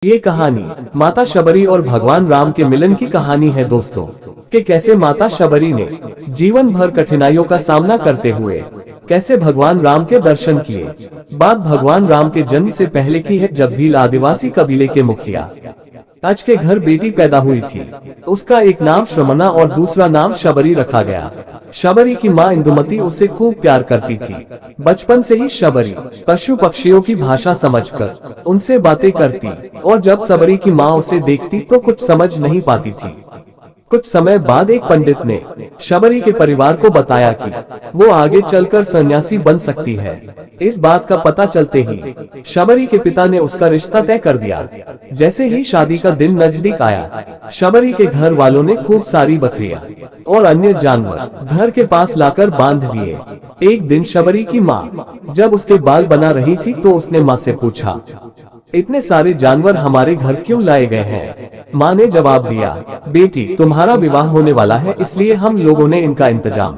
ये कहानी माता शबरी और भगवान राम के मिलन की कहानी है दोस्तों, कि कैसे माता शबरी ने जीवन भर कठिनाइयों का सामना करते हुए कैसे भगवान राम के दर्शन किए। बात भगवान राम के जन्म से पहले की है, जब भील आदिवासी कबीले के मुखिया आज के घर बेटी पैदा हुई थी। उसका एक नाम श्रमणा और दूसरा नाम शबरी रखा गया। शबरी की माँ इंदुमती उसे खूब प्यार करती थी। बचपन से ही शबरी पशु पक्षियों की भाषा समझकर उनसे बातें करती और जब शबरी की माँ उसे देखती तो कुछ समझ नहीं पाती थी। कुछ समय बाद एक पंडित ने शबरी के परिवार को बताया कि वो आगे चलकर सन्यासी बन सकती है। इस बात का पता चलते ही शबरी के पिता ने उसका रिश्ता तय कर दिया। जैसे ही शादी का दिन नजदीक आया, शबरी के घर वालों ने खूब सारी बकरियां और अन्य जानवर घर के पास लाकर बांध दिए। एक दिन शबरी की माँ जब उसके बाल बना रही थी तो उसने माँ से पूछा, इतने सारे जानवर हमारे घर क्यों लाए गए हैं? माँ ने जवाब दिया, बेटी तुम्हारा विवाह होने वाला है, इसलिए हम लोगों ने इनका इंतजाम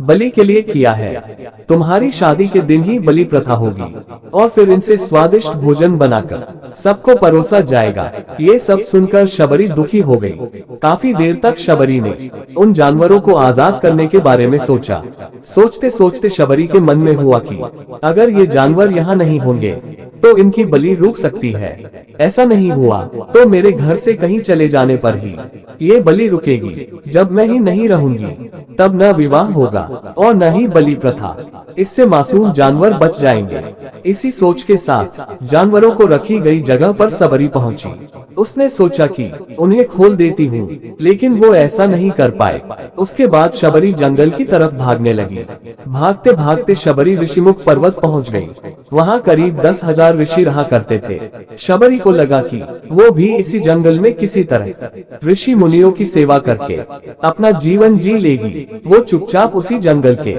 बलि के लिए किया है। तुम्हारी शादी के दिन ही बलि प्रथा होगी और फिर इनसे स्वादिष्ट भोजन बनाकर सबको परोसा जाएगा। ये सब सुनकर शबरी दुखी हो गई। काफी देर तक शबरी ने उन जानवरों को आजाद करने के बारे में सोचा। सोचते सोचते शबरी के मन में हुआ कि अगर ये जानवर यहाँ नहीं होंगे तो इनकी बलि रुक सकती है। ऐसा नहीं हुआ तो मेरे घर से कहीं चले जाने पर ही ये बलि रुकेगी। जब मैं ही नहीं रहूंगी तब न विवाह होगा और न ही बलि प्रथा। इससे मासूम जानवर बच जाएंगे। इसी सोच के साथ जानवरों को रखी गई जगह पर शबरी पहुंची। उसने सोचा कि उन्हें खोल देती हूँ, लेकिन वो ऐसा नहीं कर पाए। उसके बाद शबरी जंगल की तरफ भागने लगी। भागते भागते शबरी ऋषिमुख पर्वत पहुँच गई। वहाँ करीब 10,000 ऋषि रहा करते थे। शबरी को लगा कि वो भी इसी जंगल में किसी तरह ऋषि मुनियों की सेवा करके अपना जीवन जी लेगी। वो चुपचाप उसी जंगल के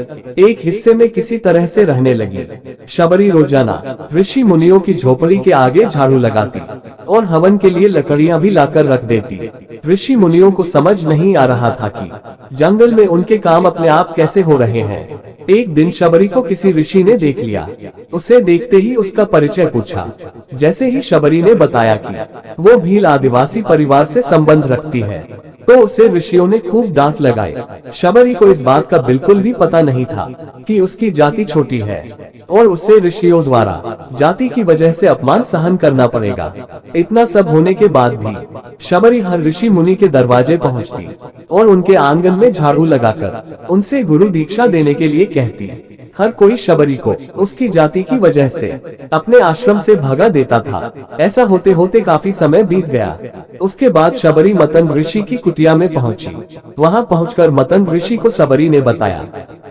एक हिस्से में किसी तरह से रहने लगी। शबरी रोजाना ऋषि मुनियों की झोपड़ी के आगे झाड़ू लगाती और हवन के लिए लकड़ियां भी लाकर रख देती। ऋषि मुनियों को समझ नहीं आ रहा था कि जंगल में उनके काम अपने आप कैसे हो रहे हैं। एक दिन शबरी को किसी ऋषि ने देख लिया। उसे देखते ही उसका परिचय पूछा। जैसे ही शबरी ने बताया कि वो भील आदिवासी परिवार से संबंध रखती है तो उसे ऋषियों ने खूब डांट लगाई। शबरी को इस बात का बिल्कुल भी पता नहीं था कि उसकी जाति छोटी है और उसे ऋषियों द्वारा जाति की वजह से अपमान सहन करना पड़ेगा। इतना सब होने के बाद भी शबरी हर ऋषि मुनि के दरवाजे पहुंचती और उनके आंगन में झाड़ू लगाकर उनसे गुरु दीक्षा देने के लिए कहती। हर कोई शबरी को उसकी जाति की वजह से अपने आश्रम से भगा देता था। ऐसा होते होते काफी समय बीत गया। उसके बाद शबरी मतन ऋषि की कुटिया में पहुंची। वहां पहुंचकर मतन ऋषि को शबरी ने बताया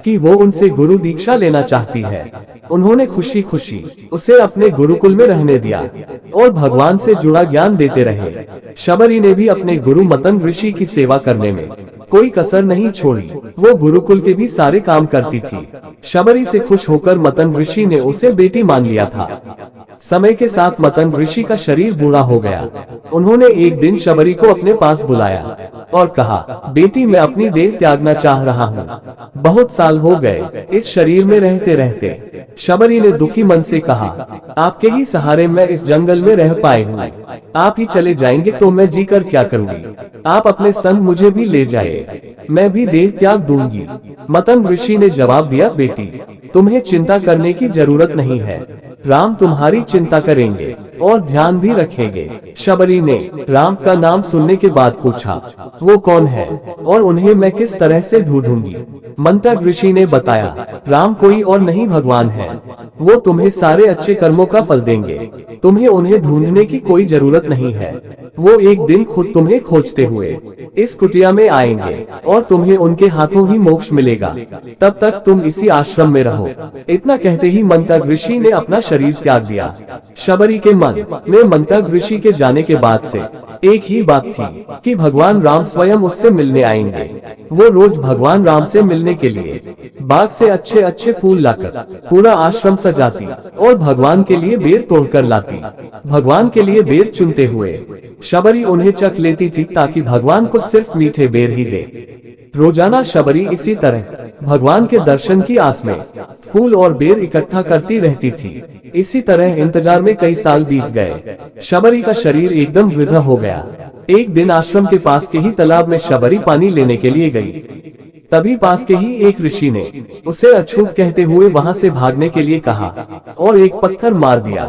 कि वो उनसे गुरु दीक्षा लेना चाहती है। उन्होंने खुशी खुशी उसे अपने गुरुकुल में रहने दिया और भगवान से जुड़ा ज्ञान देते रहे। शबरी ने भी अपने गुरु मतन ऋषि की सेवा करने में कोई कसर नहीं छोड़ी। वो गुरुकुल के भी सारे काम करती थी। शबरी से खुश होकर मतन ऋषि ने उसे बेटी मान लिया था। समय के साथ मतन ऋषि का शरीर बूढ़ा हो गया। उन्होंने एक दिन शबरी को अपने पास बुलाया और कहा, बेटी मैं अपनी देह त्यागना चाह रहा हूँ। बहुत साल हो गए इस शरीर में रहते रहते। शबरी ने दुखी मन से कहा, आपके ही सहारे मैं इस जंगल में रह पाई हूँ। आप ही चले जाएंगे तो मैं जीकर क्या करूँगी? आप अपने संग मुझे भी ले जाए, मैं भी देह त्याग दूंगी। मतन ऋषि ने जवाब दिया, बेटी तुम्हें चिंता करने की जरूरत नहीं है। राम तुम्हारी चिंता करेंगे और ध्यान भी रखेंगे। शबरी ने राम का नाम सुनने के बाद पूछा, वो कौन है और उन्हें मैं किस तरह से ढूंढूंगी? मंतक ऋषि ने बताया, राम कोई और नहीं भगवान है। वो तुम्हें सारे अच्छे कर्मों का फल देंगे। तुम्हें उन्हें ढूंढने की कोई जरूरत नहीं है। वो एक दिन खुद तुम्हें खोजते हुए इस कुटिया में आएंगे और तुम्हें उनके हाथों ही मोक्ष मिलेगा। तब तक तुम इसी आश्रम में रहो। इतना कहते ही मंतक ऋषि ने अपना शरीर त्याग दिया। शबरी के मन में मंतक ऋषि के जाने के बाद से एक ही बात थी कि भगवान राम स्वयं उससे मिलने आएंगे। वो रोज भगवान राम से मिलने के लिए बाग से अच्छे अच्छे फूल लाकर पूरा आश्रम सजाती और भगवान के लिए बेर तोड़कर लाती। भगवान के लिए बेर चुनते हुए शबरी उन्हें चख लेती थी ताकि भगवान को सिर्फ मीठे बेर ही दे। रोजाना शबरी इसी तरह भगवान के दर्शन की आस में फूल और बेर इकट्ठा करती रहती थी। इसी तरह इंतजार में कई साल बीत गए। शबरी का शरीर एकदम वृद्ध हो गया। एक दिन आश्रम के पास के ही तालाब में शबरी पानी लेने के लिए गई। तभी पास के ही एक ऋषि ने उसे अछूत कहते हुए वहां से भागने के लिए कहा और एक पत्थर मार दिया।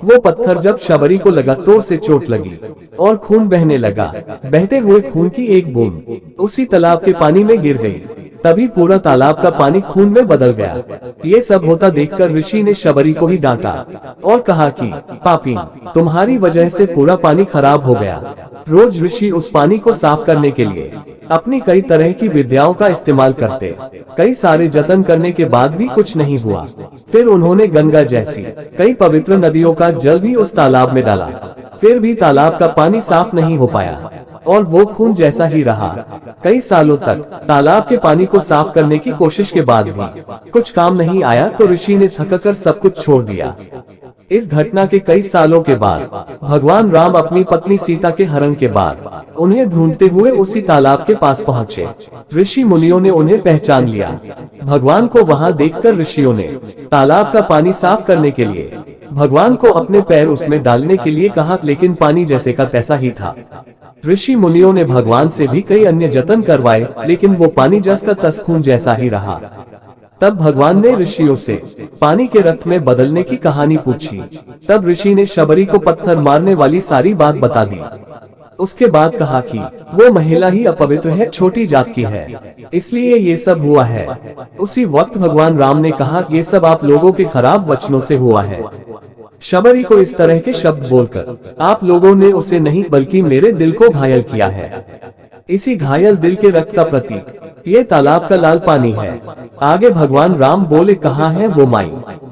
वो पत्थर जब शबरी को लगा तो उसे चोट लगी और खून बहने लगा। बहते हुए खून की एक बूंद उसी तालाब के पानी में गिर गई। तभी पूरा तालाब का पानी खून में बदल गया। ये सब होता देखकर ऋषि ने शबरी को ही डांटा और कहा कि पापी, तुम्हारी वजह से पूरा पानी खराब हो गया। रोज ऋषि उस पानी को साफ करने के लिए अपनी कई तरह की विद्याओं का इस्तेमाल करते। कई सारे जतन करने के बाद भी कुछ नहीं हुआ। फिर उन्होंने गंगा जैसी कई पवित्र नदियों का जल भी उस तालाब में डाला, फिर भी तालाब का पानी साफ नहीं हो पाया और वो खून जैसा ही रहा। कई सालों तक तालाब के पानी को साफ करने की कोशिश के बाद भी कुछ काम नहीं आया तो ऋषि ने थककर सब कुछ छोड़ दिया। इस घटना के कई सालों के बाद भगवान राम अपनी पत्नी सीता के हरण के बाद उन्हें ढूंढते हुए उसी तालाब के पास पहुंचे। ऋषि मुनियों ने उन्हें पहचान लिया। भगवान को वहां देखकर ऋषियों ने तालाब का पानी साफ करने के लिए भगवान को अपने पैर उसमें डालने के लिए कहा, लेकिन पानी जैसे का तैसा ही था। ऋषि मुनियों ने भगवान से भी कई अन्य जतन करवाए, लेकिन वो पानी जस का तस खून जैसा ही रहा। तब भगवान ने ऋषियों से पानी के रथ में बदलने की कहानी पूछी। तब ऋषि ने शबरी को पत्थर मारने वाली सारी बात बता दी। उसके बाद कहा कि वो महिला ही अपवित्र है, छोटी जात की है, इसलिए ये सब हुआ है। उसी वक्त भगवान राम ने कहा, ये सब आप लोगों के खराब वचनों से हुआ है। शबरी को इस तरह के शब्द बोलकर आप लोगों ने उसे नहीं बल्कि मेरे दिल को घायल किया है। इसी घायल दिल के रक्त का प्रतीक ये तालाब का लाल पानी है। आगे भगवान राम बोले, कहाँ है वो माई,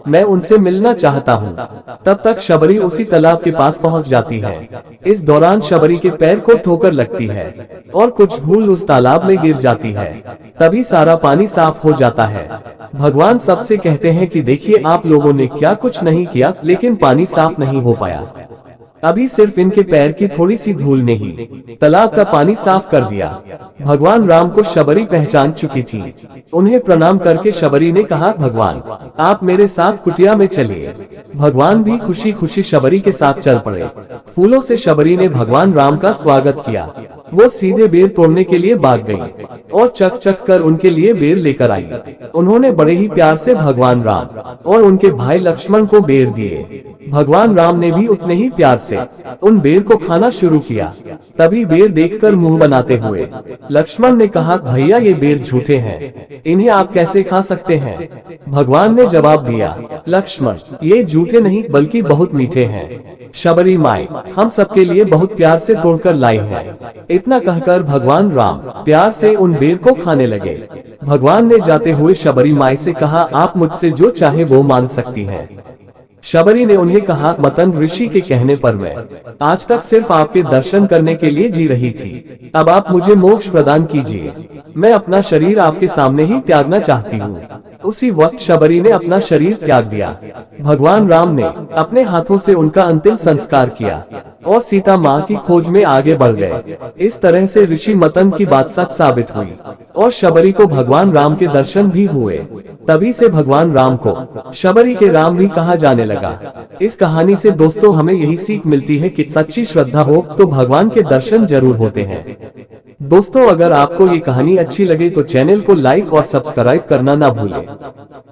मैं उनसे मिलना चाहता हूँ। तब तक शबरी उसी तालाब के पास पहुँच जाती है। इस दौरान शबरी के पैर को ठोकर लगती है और कुछ धूल उस तालाब में गिर जाती है। तभी सारा पानी साफ हो जाता है। भगवान सबसे कहते हैं कि देखिए, आप लोगों ने क्या कुछ नहीं किया, लेकिन पानी साफ नहीं हो पाया। अभी सिर्फ इनके पैर की थोड़ी सी धूल ने ही तालाब का पानी साफ कर दिया। भगवान राम को शबरी पहचान चुकी थी। उन्हें प्रणाम करके शबरी ने कहा, भगवान आप मेरे साथ कुटिया में चलिए। भगवान भी खुशी खुशी शबरी के साथ चल पड़े। फूलों से शबरी ने भगवान राम का स्वागत किया। वो सीधे बेर तोड़ने के लिए भाग गई और चक चक कर उनके लिए बेर लेकर आई। उन्होंने बड़े ही प्यार से भगवान राम और उनके भाई लक्ष्मण को बेर दिए। भगवान राम ने भी उतने ही प्यार से उन बेर को खाना शुरू किया। तभी बेर देखकर मुंह बनाते हुए लक्ष्मण ने कहा, भैया ये बेर झूठे हैं, इन्हें आप कैसे खा सकते हैं? भगवान ने जवाब दिया, लक्ष्मण ये झूठे नहीं बल्कि बहुत मीठे हैं। शबरी माई हम सबके लिए बहुत प्यार से तोड़कर लाई है। इतना कहकर भगवान राम प्यार से उन बेर को खाने लगे। भगवान ने जाते हुए शबरी माई से कहा, आप मुझसे जो चाहे वो मांग सकती हैं। शबरी ने उन्हें कहा, मतन ऋषि के कहने पर मैं आज तक सिर्फ आपके दर्शन करने के लिए जी रही थी। अब आप मुझे मोक्ष प्रदान कीजिए। मैं अपना शरीर आपके सामने ही त्यागना चाहती हूँ। उसी वक्त शबरी ने अपना शरीर त्याग दिया। भगवान राम ने अपने हाथों से उनका अंतिम संस्कार किया और सीता माँ की खोज में आगे बढ़ गए। इस तरह से ऋषि मतन की बात सच साबित हुई और शबरी को भगवान राम के दर्शन भी हुए। तभी से भगवान राम को शबरी के राम भी कहा जाने लगा। इस कहानी से दोस्तों हमें यही सीख मिलती है कि सच्ची श्रद्धा हो तो भगवान के दर्शन जरूर होते हैं। दोस्तों अगर आपको ये कहानी अच्छी लगे तो चैनल को लाइक और सब्सक्राइब करना ना भूलें।